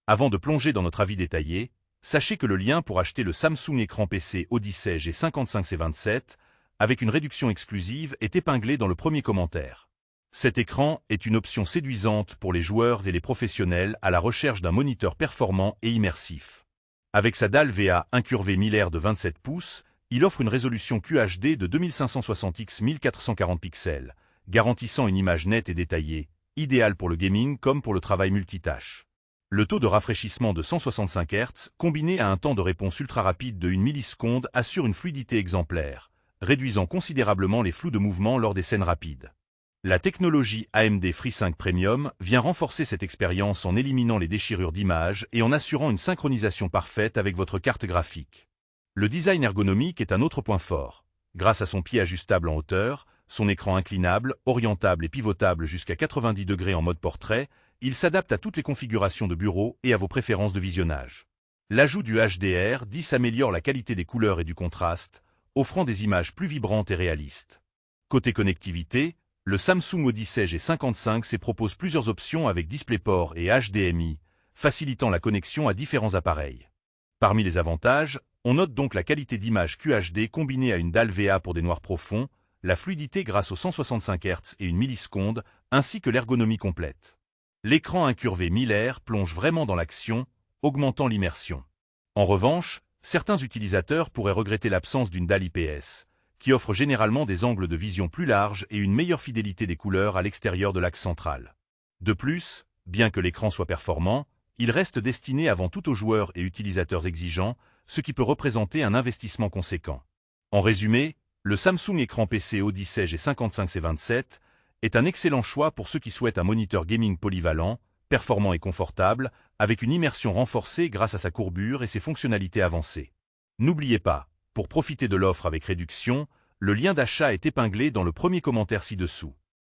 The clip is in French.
Avant de plonger dans notre avis détaillé, sachez que le lien pour acheter le Samsung écran PC Odyssey G55C27 avec une réduction exclusive est épinglé dans le premier commentaire. Cet écran est une option séduisante pour les joueurs et les professionnels à la recherche d'un moniteur performant et immersif. Avec sa dalle VA incurvée 1000R de 27 pouces, il offre une résolution QHD de 2560 x 1440 pixels, garantissant une image nette et détaillée, idéale pour le gaming comme pour le travail multitâche. Le taux de rafraîchissement de 165 Hz, combiné à un temps de réponse ultra rapide de 1 milliseconde, assure une fluidité exemplaire, réduisant considérablement les flous de mouvement lors des scènes rapides. La technologie AMD FreeSync Premium vient renforcer cette expérience en éliminant les déchirures d'image et en assurant une synchronisation parfaite avec votre carte graphique. Le design ergonomique est un autre point fort. Grâce à son pied ajustable en hauteur, son écran inclinable, orientable et pivotable jusqu'à 90 degrés en mode portrait, il s'adapte à toutes les configurations de bureau et à vos préférences de visionnage. L'ajout du HDR10 améliore la qualité des couleurs et du contraste, offrant des images plus vibrantes et réalistes. Côté connectivité, le Samsung Odyssey G55C propose plusieurs options avec DisplayPort et HDMI, facilitant la connexion à différents appareils. Parmi les avantages, on note donc la qualité d'image QHD combinée à une dalle VA pour des noirs profonds, la fluidité grâce aux 165 Hz et 1 milliseconde, ainsi que l'ergonomie complète. L'écran incurvé 1000R plonge vraiment dans l'action, augmentant l'immersion. En revanche, certains utilisateurs pourraient regretter l'absence d'une dalle IPS, qui offre généralement des angles de vision plus larges et une meilleure fidélité des couleurs à l'extérieur de l'axe central. De plus, bien que l'écran soit performant, il reste destiné avant tout aux joueurs et utilisateurs exigeants, ce qui peut représenter un investissement conséquent. En résumé, le Samsung écran PC Odyssey G55C27 est un excellent choix pour ceux qui souhaitent un moniteur gaming polyvalent, performant et confortable, avec une immersion renforcée grâce à sa courbure et ses fonctionnalités avancées. N'oubliez pas, pour profiter de l'offre avec réduction, le lien d'achat est épinglé dans le premier commentaire ci-dessous.